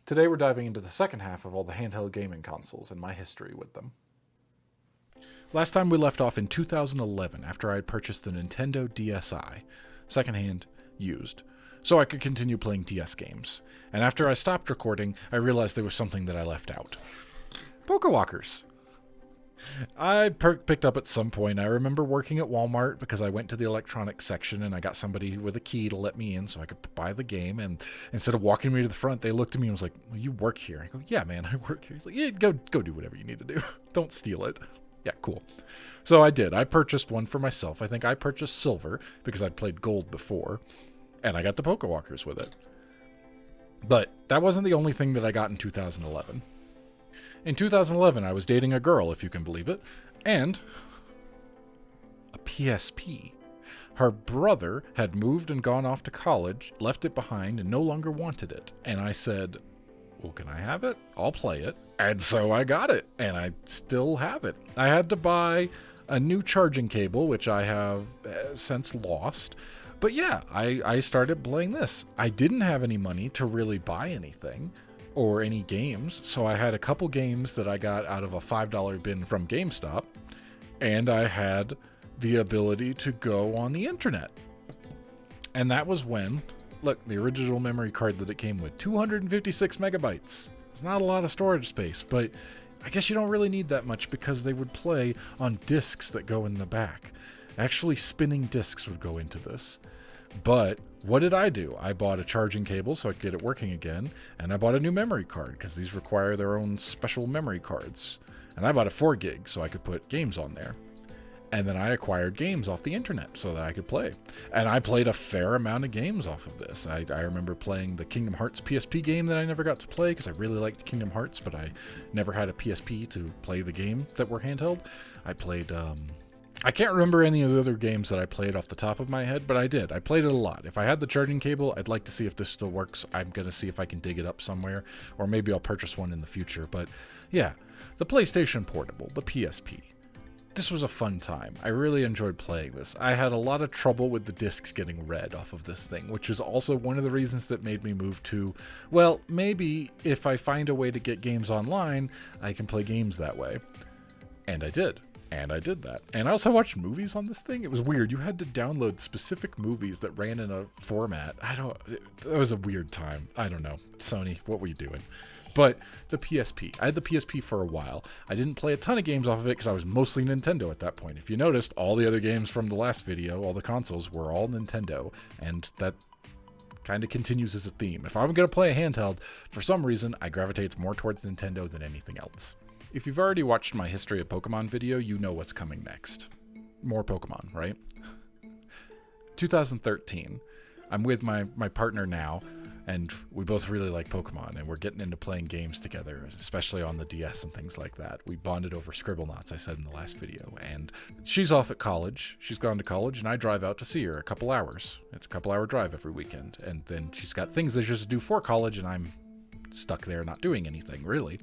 Today we're diving into the second half of all the handheld gaming consoles and my history with them. Last time we left off in 2011 after I had purchased the Nintendo DSi, secondhand, used, so I could continue playing DS games. And after I stopped recording, I realized there was something that I left out. Pokewalkers. I picked up at some point. I remember working at Walmart because I went to the electronics section and I got somebody with a key to let me in so I could buy the game. And instead of walking me to the front, they looked at me and was like, well, you work here. I go, yeah, man, I work here. He's like, yeah, go do whatever you need to do. Don't steal it. Yeah, cool. So I did. I purchased one for myself. I think I purchased silver because I'd played gold before. And I got the Pokewalkers with it. But that wasn't the only thing that I got in 2011. In 2011, I was dating a girl, if you can believe it, and a PSP. Her brother had moved and gone off to college, left it behind, and no longer wanted it. And I said, well, can I have it? I'll play it. And so I got it, and I still have it. I had to buy a new charging cable, which I have since lost. But yeah, I started playing this. I didn't have any money to really buy anything or any games, so I had a couple games that I got out of a $5 bin from GameStop, and I had the ability to go on the internet. And that was when, look, the original memory card that it came with, 256 megabytes. It's not a lot of storage space, but I guess you don't really need that much because they would play on discs that go in the back. Actually, spinning discs would go into this. But what did I do? I bought a charging cable so I could get it working again, and I bought a new memory card because these require their own special memory cards. And I bought a 4 gig so I could put games on there. And then I acquired games off the internet so that I could play. And I played a fair amount of games off of this. I remember playing the Kingdom Hearts PSP game that I never got to play because I really liked Kingdom Hearts, but I never had a PSP to play the game that were handheld. I played I can't remember any of the other games that I played off the top of my head, but I did. I played it a lot. If I had the charging cable, I'd like to see if this still works. I'm going to see if I can dig it up somewhere, or maybe I'll purchase one in the future. But yeah, the PlayStation Portable, the PSP. This was a fun time. I really enjoyed playing this. I had a lot of trouble with the discs getting read off of this thing, which is also one of the reasons that made me move to, well, maybe if I find a way to get games online, I can play games that way. And I did. And I did that. And I also watched movies on this thing. It was weird. You had to download specific movies that ran in a format. That was a weird time. I don't know. Sony, what were you doing? But the PSP. I had the PSP for a while. I didn't play a ton of games off of it because I was mostly Nintendo at that point. If you noticed, all the other games from the last video, all the consoles, were all Nintendo. And that kind of continues as a theme. If I'm going to play a handheld, for some reason, I gravitate more towards Nintendo than anything else. If you've already watched my History of Pokemon video, you know what's coming next. More Pokemon, right? 2013. I'm with my partner now, and we both really like Pokemon, and we're getting into playing games together, especially on the DS and things like that. We bonded over Scribblenauts, I said in the last video, and she's off at college. She's gone to college, and I drive out to see her a couple hours. It's a couple-hour drive every weekend, and then she's got things that she has to do for college, and I'm stuck there not doing anything, really.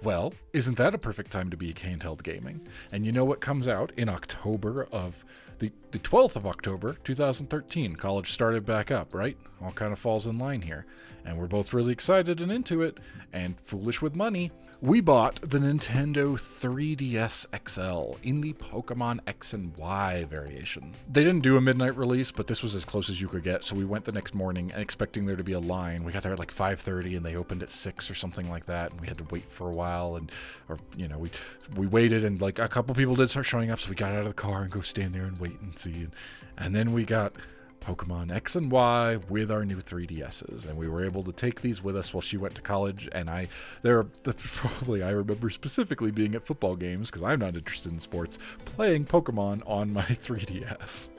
Well, isn't that a perfect time to be handheld gaming? And you know what comes out in October of the 12th of October, 2013. College started back up, right? All kind of falls in line here. And we're both really excited and into it, and foolish with money. We bought the Nintendo 3DS XL in the Pokemon X and Y variation. They didn't do a midnight release, but this was as close as you could get, so we went the next morning expecting there to be a line. We got there at like 5:30 and they opened at 6 or something like that, and we had to wait for a while, we waited, and like a couple people did start showing up, so we got out of the car and go stand there and wait and see. And then we got Pokemon X and Y with our new 3DSs, and we were able to take these with us while she went to college. And I remember specifically being at football games, because I'm not interested in sports, playing Pokemon on my 3DS.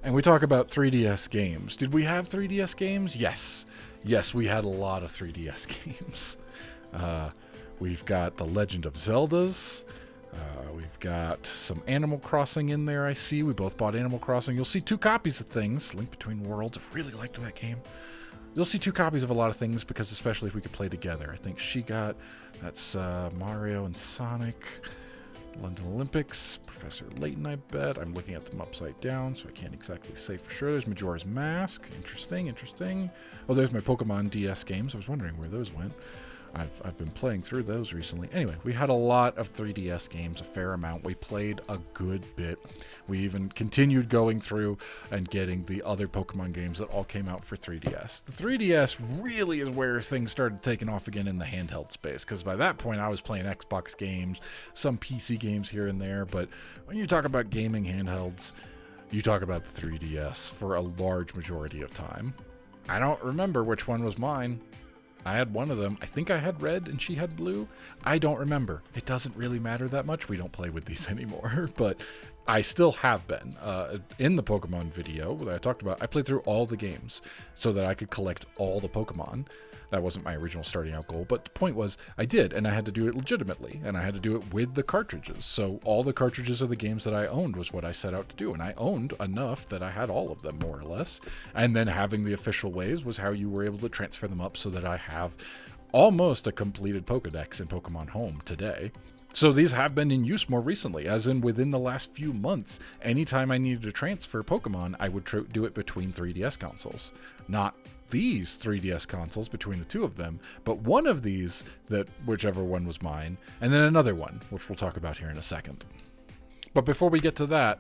And we talk about 3DS games. Did we have 3DS games? Yes, we had a lot of 3DS games. We've got The Legend of Zeldas. We've got some Animal Crossing in there, I see. We both bought Animal Crossing. You'll see 2 copies of things. Link Between Worlds. I really liked that game. You'll see 2 copies of a lot of things, because especially if we could play together. I think she got, that's Mario and Sonic. London Olympics, Professor Layton, I bet. I'm looking at them upside down, so I can't exactly say for sure. There's Majora's Mask. Interesting, interesting. Oh, there's my Pokemon DS games. I was wondering where those went. I've been playing through those recently. Anyway, we had a lot of 3DS games, a fair amount. We played a good bit. We even continued going through and getting the other Pokemon games that all came out for 3DS. The 3DS really is where things started taking off again in the handheld space, because by that point I was playing Xbox games, some PC games here and there, but when you talk about gaming handhelds, you talk about the 3DS for a large majority of time. I don't remember which one was mine. I had one of them. I think I had red and she had blue. I don't remember. It doesn't really matter that much. We don't play with these anymore, but I still have been. In the Pokemon video that I talked about, I played through all the games so that I could collect all the Pokemon. That wasn't my original starting out goal, but the point was I did, and I had to do it legitimately, and I had to do it with the cartridges. So all the cartridges of the games that I owned was what I set out to do, and I owned enough that I had all of them, more or less. And then having the official ways was how you were able to transfer them up so that I have almost a completed Pokedex in Pokemon Home today. So these have been in use more recently, as in within the last few months. Anytime I needed to transfer Pokemon, I would do it between 3DS consoles. Not these 3DS consoles between the two of them, but one of these, that whichever one was mine, and then another one, which we'll talk about here in a second. But before we get to that,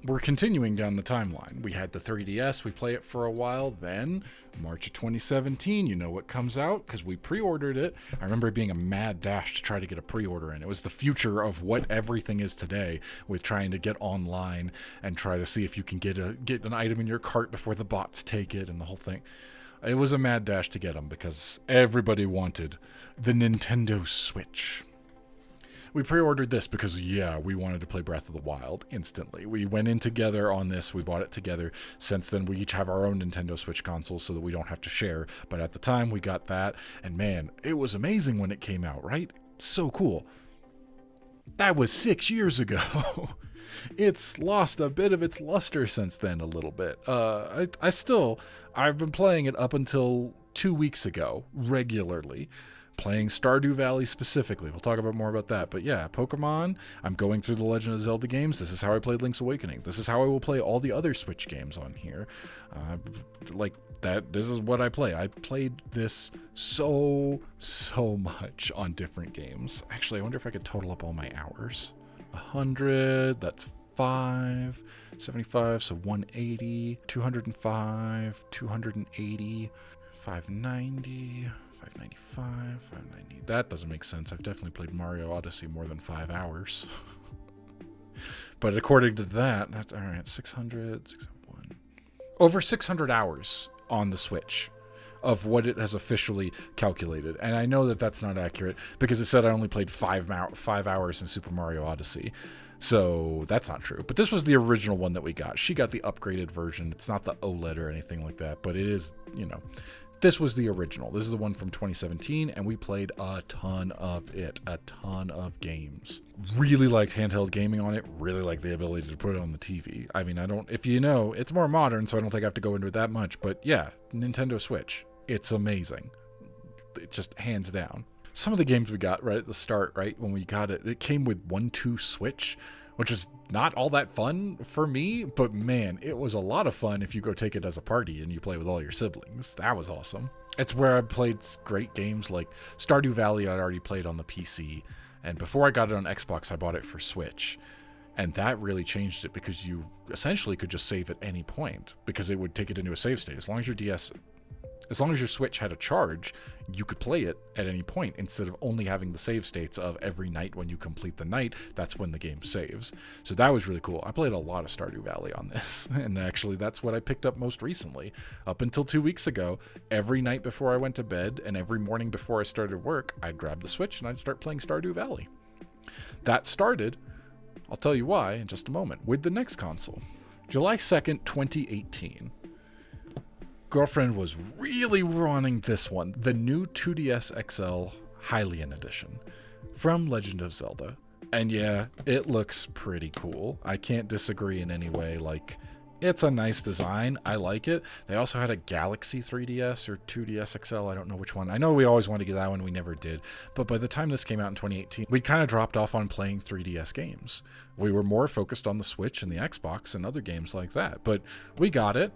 we're continuing down the timeline. We had the 3DS, we play it for a while, then March of 2017, you know what comes out, because we pre-ordered it. I remember it being a mad dash to try to get a pre-order in. It was the future of what everything is today, with trying to get online and try to see if you can get an item in your cart before the bots take it and the whole thing. It was a mad dash to get them because everybody wanted the Nintendo Switch. We pre-ordered this because, yeah, we wanted to play Breath of the Wild instantly. We went in together on this. We bought it together. Since then, we each have our own Nintendo Switch consoles so that we don't have to share. But at the time, we got that. And man, it was amazing when it came out, right? So cool. That was 6 years ago. It's lost a bit of its luster since then, a little bit. I've been playing it up until 2 weeks ago, regularly. Playing Stardew Valley specifically. We'll talk about more about that. But yeah, Pokemon, I'm going through the Legend of Zelda games. This is how I played Link's Awakening. This is how I will play all the other Switch games on here. Like that, this is what I play. I played this so much on different games. Actually, I wonder if I could total up all my hours. 100, that's 5, 75, so 180, 205, 280, 590... 595, 590. That doesn't make sense. I've definitely played Mario Odyssey more than 5 hours. But according to that, that's all right. 600, 601. Over 600 hours on the Switch of what it has officially calculated. And I know that that's not accurate because it said I only played 5 hours in Super Mario Odyssey. So that's not true. But this was the original one that we got. She got the upgraded version. It's not the OLED or anything like that, but it is, you know. This was the original. This is the one from 2017, and we played a ton of it. A ton of games. Really liked handheld gaming on it. Really liked the ability to put it on the TV. I mean, if you know, it's more modern, so I don't think I have to go into it that much. But yeah, Nintendo Switch. It's amazing. It just hands down. Some of the games we got right at the start, right, when we got it, it came with 1-2 Switch, which was not all that fun for me, but man, it was a lot of fun if you go take it as a party and you play with all your siblings. That was awesome. It's where I played great games like Stardew Valley. I'd already played on the PC, and before I got it on Xbox, I bought it for Switch. And that really changed it because you essentially could just save at any point because it would take it into a save state. As long as your Switch had a charge, you could play it at any point instead of only having the save states of every night when you complete the night, that's when the game saves. So that was really cool. I played a lot of Stardew Valley on this, and actually that's what I picked up most recently. Up until 2 weeks ago, every night before I went to bed and every morning before I started work, I'd grab the Switch and I'd start playing Stardew Valley. That started, I'll tell you why in just a moment, with the next console. July 2nd, 2018. Girlfriend was really wanting this one, the new 2DS XL Hylian Edition from Legend of Zelda. And yeah, it looks pretty cool. I can't disagree in any way. Like, It's a nice design. I like it. They also had a Galaxy 3DS or 2DS XL. I don't know which one. I know we always wanted to get that one. We never did. But by the time this came out in 2018, we kind of dropped off on playing 3DS games. We were more focused on the Switch and the Xbox and other games like that. But we got it.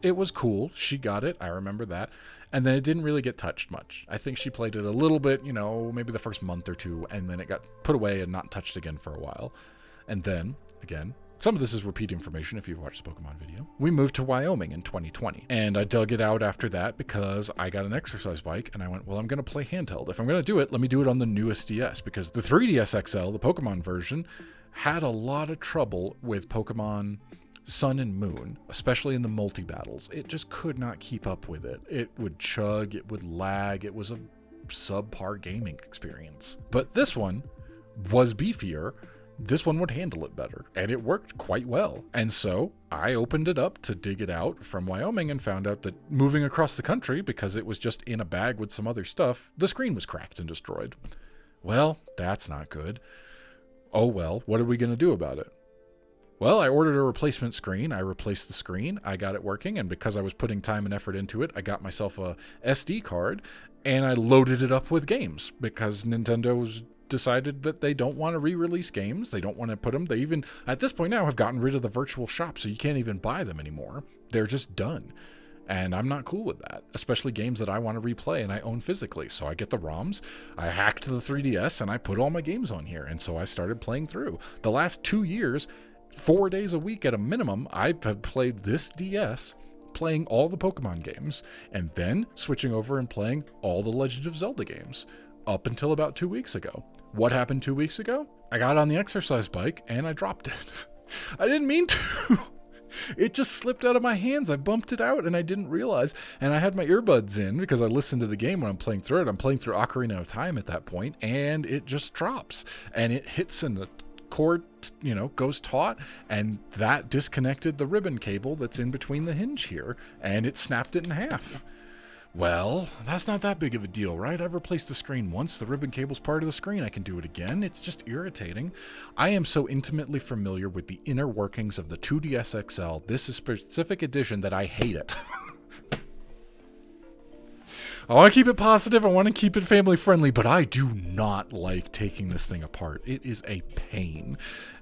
It was cool. She got it. I remember that. And then it didn't really get touched much. I think she played it a little bit, you know, maybe the first month or two, and then it got put away and not touched again for a while. And then, again, some of this is repeat information if you've watched the Pokemon video. We moved to Wyoming in 2020, and I dug it out after that because I got an exercise bike, and I went, well, I'm going to play handheld. If I'm going to do it, let me do it on the newest DS, because the 3DS XL, the Pokemon version, had a lot of trouble with Pokemon Sun and Moon, especially in the multi-battles. It just could not keep up with it. It would chug, it would lag, it was a subpar gaming experience. But this one was beefier. This one would handle it better, and it worked quite well. And so I opened it up to dig it out from Wyoming and found out that moving across the country, because it was just in a bag with some other stuff, the screen was cracked and destroyed. Well, that's not good. Oh well, what are we going to do about it? Well, I ordered a replacement screen. I replaced the screen. I got it working, and because I was putting time and effort into it, I got myself a SD card, and I loaded it up with games, because Nintendo's decided that they don't want to re-release games. They don't want to put them. They even, at this point now, have gotten rid of the virtual shop, so you can't even buy them anymore. They're just done. And I'm not cool with that, especially games that I want to replay and I own physically. So I get the ROMs, I hacked the 3DS, and I put all my games on here. And so I started playing through. The last 2 years, 4 days a week at a minimum, I have played this DS, playing all the Pokemon games, and then switching over and playing all the Legend of Zelda games, up until about 2 weeks ago. What happened 2 weeks ago? I got on the exercise bike, and I dropped it. I didn't mean to. It just slipped out of my hands. I bumped it out, and I didn't realize. And I had my earbuds in, because I listen to the game when I'm playing through it. I'm playing through Ocarina of Time at that point, and it just drops. And it hits in the cord, you know, goes taut, and that disconnected the ribbon cable that's in between the hinge here, and it snapped it in half. Well, that's not that big of a deal, right? I've replaced the screen once. The ribbon cable's part of the screen. I can do it again. It's just irritating. I am so intimately familiar with the inner workings of the 2DS XL. This is specific edition that I hate it. I want to keep it positive. I want to keep it family friendly, but I do not like taking this thing apart. It is a pain,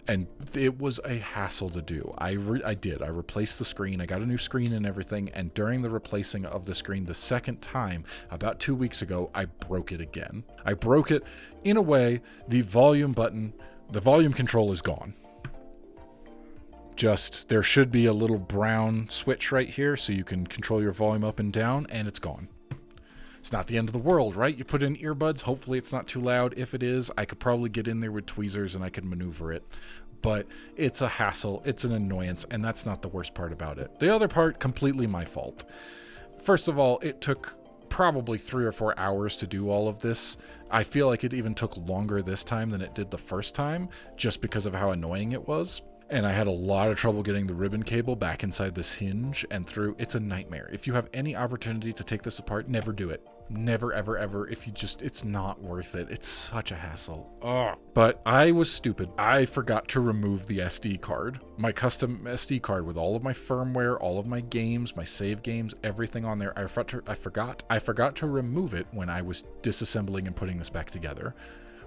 and it was a hassle to do. I did. I replaced the screen. I got a new screen and everything, and during the replacing of the screen the second time, about 2 weeks ago, I broke it again. I broke it in a way, the volume button, the volume control is gone. Just, there should be a little brown switch right here so you can control your volume up and down, and it's gone. It's not the end of the world, right? You put in earbuds. Hopefully it's not too loud. If it is, I could probably get in there with tweezers and I could maneuver it. But it's a hassle. It's an annoyance. And that's not the worst part about it. The other part, completely my fault. First of all, it took probably 3 or 4 hours to do all of this. I feel like it even took longer this time than it did the first time, just because of how annoying it was. And I had a lot of trouble getting the ribbon cable back inside this hinge and through. It's a nightmare. If you have any opportunity to take this apart, never do it. Never, ever, ever. If you just, it's not worth it. It's such a hassle. Ugh. But I was stupid. I forgot to remove the SD card. My custom SD card with all of my firmware, all of my games, my save games, everything on there. I forgot to remove it when I was disassembling and putting this back together,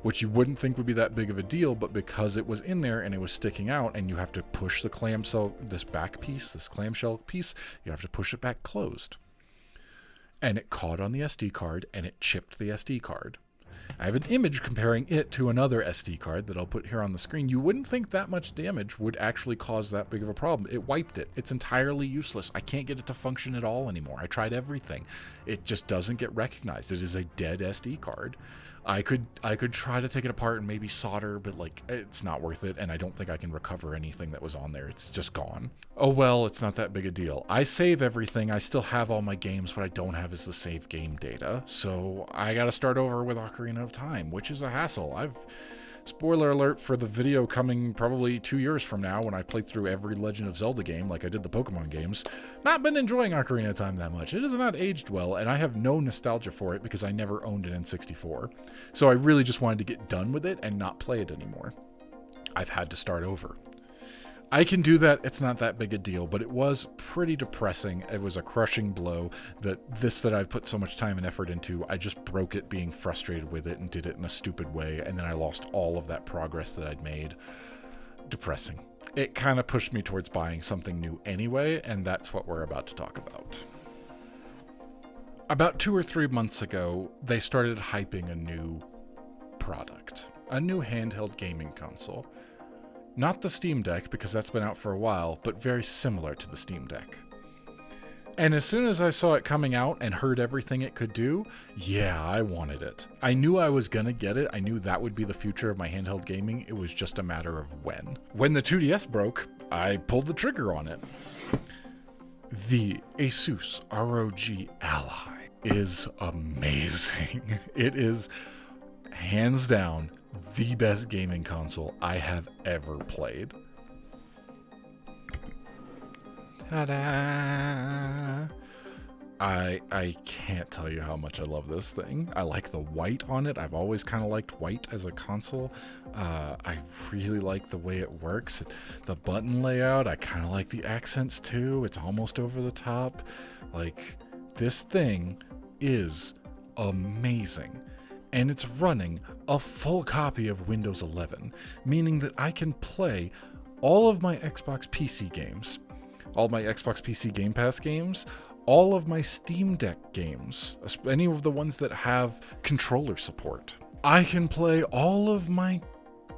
which you wouldn't think would be that big of a deal, but because it was in there and it was sticking out and you have to push the clamshell, this back piece, this clamshell piece, you have to push it back closed. And it caught on the SD card and it chipped the SD card. I have an image comparing it to another SD card that I'll put here on the screen. You wouldn't think that much damage would actually cause that big of a problem. It wiped it. It's entirely useless. I can't get it to function at all anymore. I tried everything. It just doesn't get recognized. It is a dead SD card. I could try to take it apart and maybe solder, but like, it's not worth it, and I don't think I can recover anything that was on there. It's just gone. Oh well, it's not that big a deal. I save everything. I still have all my games. What I don't have is the save game data, so I gotta start over with Ocarina of Time, which is a hassle. Spoiler alert for the video coming probably 2 years from now when I play through every Legend of Zelda game like I did the Pokemon games. Not been enjoying Ocarina of Time that much. It has not aged well, and I have no nostalgia for it because I never owned an N64. So I really just wanted to get done with it and not play it anymore. I've had to start over. I can do that. It's not that big a deal, but it was pretty depressing. It was a crushing blow that I've put so much time and effort into. I just broke it being frustrated with it and did it in a stupid way. And then I lost all of that progress that I'd made. Depressing. It kind of pushed me towards buying something new anyway, and that's what we're about to talk about. About 2 or 3 months ago, they started hyping a new product, a new handheld gaming console. Not the Steam Deck, because that's been out for a while, but very similar to the Steam Deck. And as soon as I saw it coming out and heard everything it could do, yeah, I wanted it. I knew I was gonna get it. I knew that would be the future of my handheld gaming. It was just a matter of when. When the 2DS broke, I pulled the trigger on it. The ASUS ROG Ally is amazing. It is hands down the best gaming console I have ever played. Ta-da! I can't tell you how much I love this thing. I like the white on it. I've always kind of liked white as a console. I really like the way it works. The button layout, I kind of like the accents too. It's almost over the top. Like, this thing is amazing. And it's running a full copy of Windows 11, meaning that I can play all of my Xbox PC games, all my Xbox PC Game Pass games, all of my Steam Deck games, any of the ones that have controller support. I can play all of my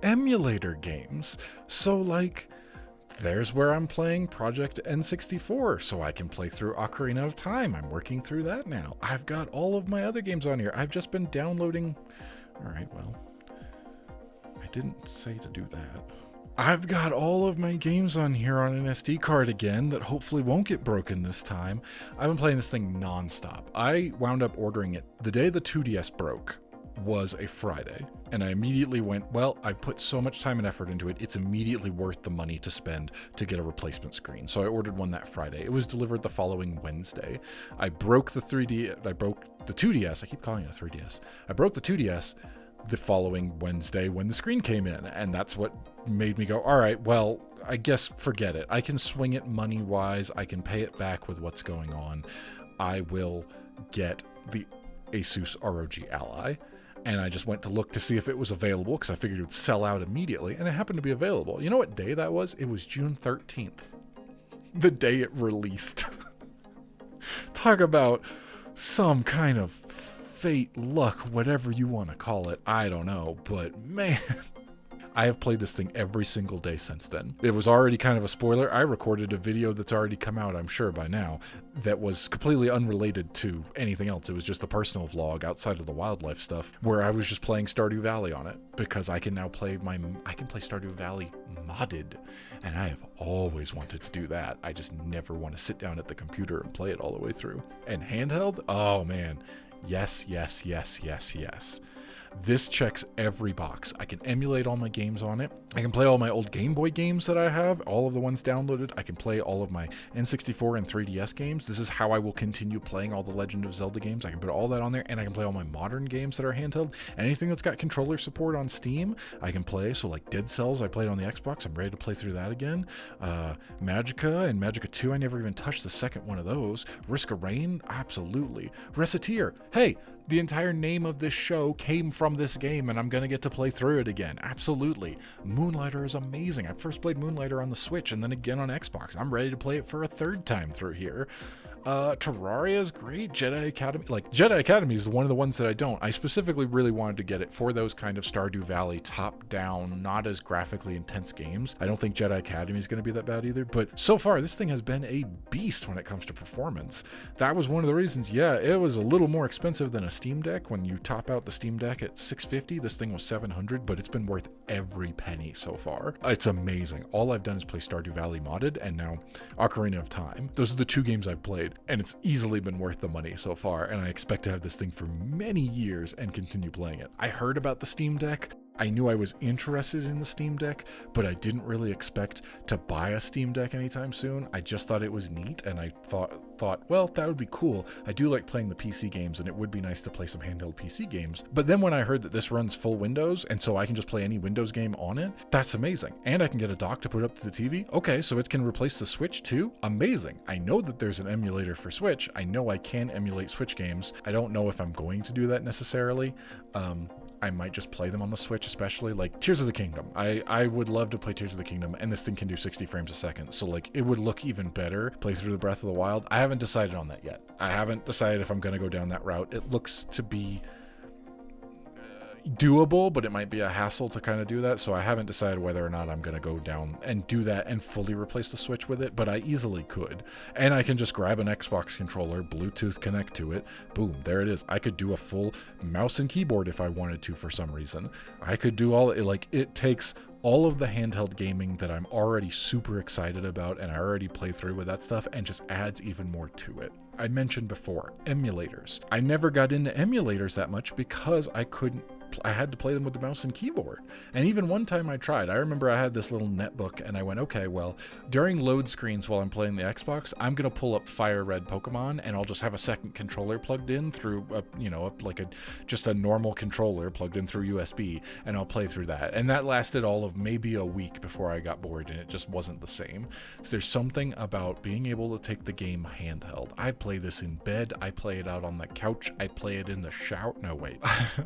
emulator games. So, like, there's where I'm playing Project N64, so I can play through Ocarina of Time. I'm working through that now. I've got all of my other games on here. I've just been downloading... Alright, well, I didn't say to do that. I've got all of my games on here on an SD card again that hopefully won't get broken this time. I've been playing this thing non-stop. I wound up ordering it the day the 2DS broke. Was a Friday, and I immediately went, well, I've put so much time and effort into it, it's immediately worth the money to spend to get a replacement screen. So I ordered one that Friday. It was delivered the following Wednesday. I broke the 2DS. I keep calling it a 3DS. I broke the 2DS the following Wednesday when the screen came in, and that's what made me go, all right, well, I guess forget it. I can swing it money-wise. I can pay it back with what's going on. I will get the ASUS ROG Ally. And I just went to look to see if it was available because I figured it would sell out immediately, and it happened to be available. You know what day that was? It was June 13th, the day it released. Talk about some kind of fate, luck, whatever you want to call it. I don't know, but man, I have played this thing every single day since then. It was already kind of a spoiler. I recorded a video that's already come out, I'm sure by now, that was completely unrelated to anything else. It was just a personal vlog outside of the wildlife stuff where I was just playing Stardew Valley on it because I can now play Stardew Valley modded, and I have always wanted to do that. I just never want to sit down at the computer and play it all the way through. And handheld? Oh man. Yes, yes, yes, yes, yes. This checks every box. I can emulate all my games on it. I can play all my old Game Boy games that I have, all of the ones downloaded. I can play all of my N64 and 3DS games. This is how I will continue playing all the Legend of Zelda games. I can put all that on there, and I can play all my modern games that are handheld. Anything that's got controller support on Steam, I can play. So like Dead Cells, I played on the Xbox. I'm ready to play through that again. Magica and Magica 2, I never even touched the second one of those. Risk of Rain, absolutely. Reciteer, hey, the entire name of this show came from this game, and I'm going to get to play through it again. Absolutely. Moonlighter is amazing. I first played Moonlighter on the Switch and then again on Xbox. I'm ready to play it for a third time through here. Terraria is great. Jedi Academy is one of the ones that I don't. I specifically really wanted to get it for those kind of Stardew Valley top-down, not as graphically intense games. I don't think Jedi Academy is going to be that bad either, but so far this thing has been a beast when it comes to performance. That was one of the reasons. Yeah, it was a little more expensive than a Steam Deck. When you top out the Steam Deck at $650, this thing was $700, but it's been worth every penny so far. It's amazing. All I've done is play Stardew Valley modded, and now Ocarina of Time. Those are the two games I've played, and it's easily been worth the money so far, and I expect to have this thing for many years and continue playing it. I heard about the Steam Deck. I knew I was interested in the Steam Deck, but I didn't really expect to buy a Steam Deck anytime soon. I just thought it was neat, and I thought thought, well, that would be cool. I do like playing the PC games, and it would be nice to play some handheld PC games. But then when I heard that this runs full Windows, and so I can just play any Windows game on it, that's amazing. And I can get a dock to put up to the TV. Okay, so it can replace the Switch too? Amazing. I know that there's an emulator for Switch. I know I can emulate Switch games. I don't know if I'm going to do that necessarily. I might just play them on the Switch, especially like Tears of the Kingdom. I would love to play Tears of the Kingdom, and this thing can do 60 frames a second. So like it would look even better play through the Breath of the Wild. I haven't decided on that yet. I haven't decided if I'm going to go down that route. It looks to be doable, but it might be a hassle to kind of do that. So I haven't decided whether or not I'm going to go down and do that and fully replace the Switch with it, but I easily could. And I can just grab an Xbox controller, Bluetooth connect to it. Boom, there it is. I could do a full mouse and keyboard if I wanted to for some reason. I could do all like it takes all of the handheld gaming that I'm already super excited about and I already play through with that stuff and just adds even more to it. I mentioned before, emulators. I never got into emulators that much because I had to play them with the mouse and keyboard. And even one time I tried. I remember I had this little netbook and I went, okay, well, during load screens while I'm playing the Xbox, I'm going to pull up Fire Red Pokemon and I'll just have a second controller plugged in through, just a normal controller plugged in through USB, and I'll play through that. And that lasted all of maybe a week before I got bored and it just wasn't the same. So there's something about being able to take the game handheld. I play this in bed. I play it out on the couch. I play it in the shower. No, wait.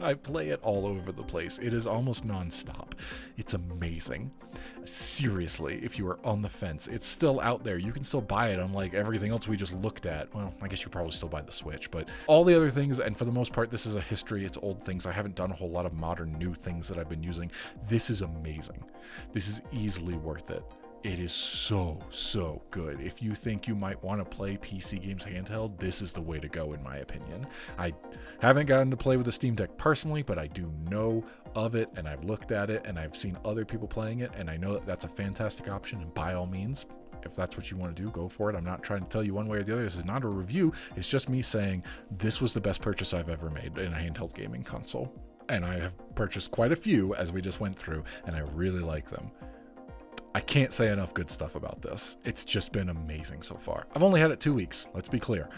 I play it all over the place. It is almost non-stop. It's amazing. Seriously, if you are on the fence, it's still out there. You can still buy it, unlike everything else we just looked at. Well, I guess you probably still buy the Switch, but all the other things, and for the most part, this is a history. It's old things. I haven't done a whole lot of modern new things that I've been using. This is amazing. This is easily worth it. It is so good. If you think you might want to play PC games handheld, this is the way to go, in my opinion. I haven't gotten to play with the Steam Deck personally, but I do know of it, and I've looked at it, and I've seen other people playing it, and I know that that's a fantastic option, and by all means, if that's what you want to do, go for it. I'm not trying to tell you one way or the other. This is not a review. It's just me saying this was the best purchase I've ever made in a handheld gaming console. And I have purchased quite a few, as we just went through, and I really like them. I can't say enough good stuff about this. It's just been amazing so far. I've only had it 2 weeks, let's be clear.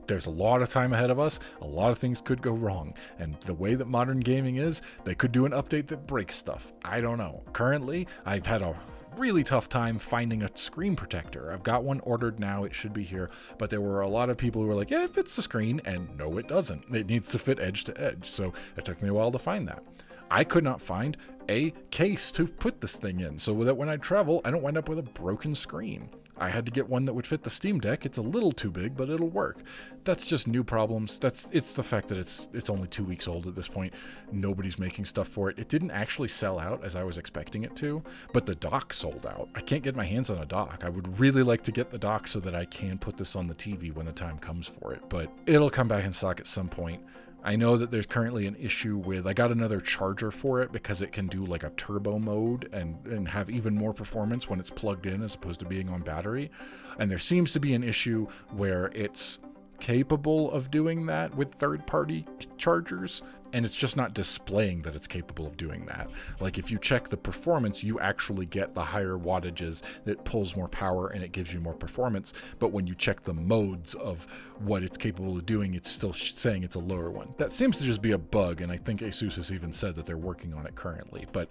There's a lot of time ahead of us. A lot of things could go wrong. And the way that modern gaming is, they could do an update that breaks stuff. I don't know. Currently, I've had a really tough time finding a screen protector. I've got one ordered now. It should be here. But there were a lot of people who were like, yeah, it fits the screen. And no, it doesn't. It needs to fit edge to edge. So it took me a while to find that. I could not find a case to put this thing in so that when I travel, I don't wind up with a broken screen. I had to get one that would fit the Steam Deck. It's a little too big, but it'll work. That's just new problems. It's the fact that it's only 2 weeks old at this point. Nobody's making stuff for it. It didn't actually sell out as I was expecting it to, but the dock sold out. I can't get my hands on a dock. I would really like to get the dock so that I can put this on the TV when the time comes for it, but it'll come back in stock at some point. I know that there's currently an issue with, I got another charger for it because it can do like a turbo mode and have even more performance when it's plugged in as opposed to being on battery. And there seems to be an issue where it's capable of doing that with third-party chargers, and it's just not displaying that it's capable of doing that. Like if you check the performance, you actually get the higher wattages that pulls more power and it gives you more performance, but when you check the modes of what it's capable of doing, it's still saying it's a lower one. That seems to just be a bug, and I think ASUS has even said that they're working on it currently, but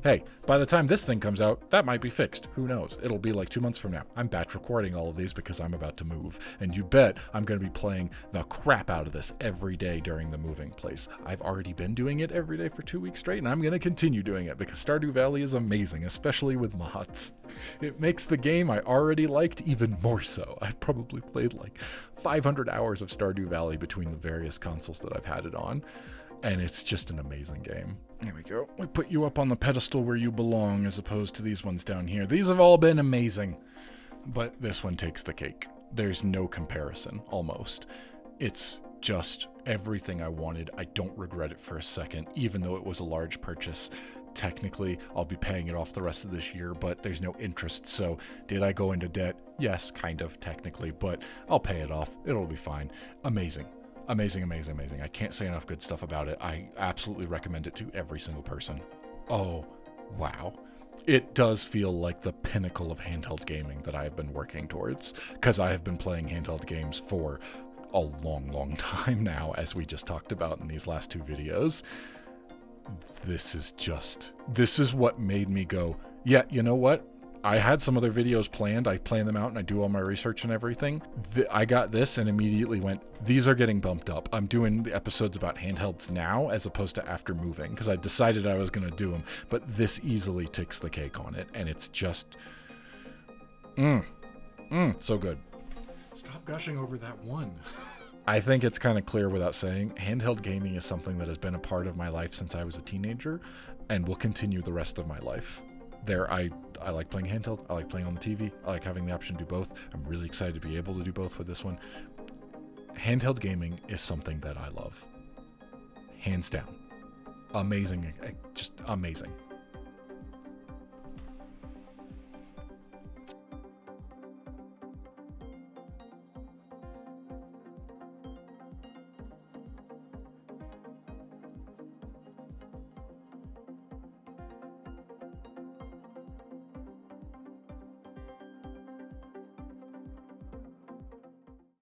hey, by the time this thing comes out, that might be fixed. Who knows? It'll be like 2 months from now. I'm batch recording all of these because I'm about to move. And you bet I'm going to be playing the crap out of this every day during the moving place. I've already been doing it every day for 2 weeks straight, and I'm going to continue doing it because Stardew Valley is amazing, especially with mods. It makes the game I already liked even more so. I've probably played like 500 hours of Stardew Valley between the various consoles that I've had it on. And it's just an amazing game. There we go. We put you up on the pedestal where you belong as opposed to these ones down here. These have all been amazing, but this one takes the cake. There's no comparison, almost. It's just everything I wanted. I don't regret it for a second, even though it was a large purchase. Technically, I'll be paying it off the rest of this year, but there's no interest. So did I go into debt? Yes, kind of, technically, but I'll pay it off. It'll be fine. Amazing. Amazing, amazing, amazing. I can't say enough good stuff about it. I absolutely recommend it to every single person. Oh, wow. it does feel like the pinnacle of handheld gaming that I have been working towards, because I have been playing handheld games for a long time now, as we just talked about in these last 2 videos. This is what made me go, yeah, you know what? I had some other videos planned. I plan them out and I do all my research and everything. I got this and immediately went, these are getting bumped up. I'm doing the episodes about handhelds now as opposed to after moving, because I decided I was going to do them, but this easily takes the cake on it. And it's just, so good. Stop gushing over that one. I think it's kind of clear without saying, handheld gaming is something that has been a part of my life since I was a teenager and will continue the rest of my life. I like playing handheld. I like playing on the TV. I like having the option to do both. I'm really excited to be able to do both with this one. Handheld gaming is something that I love. Hands down. Amazing. Just amazing.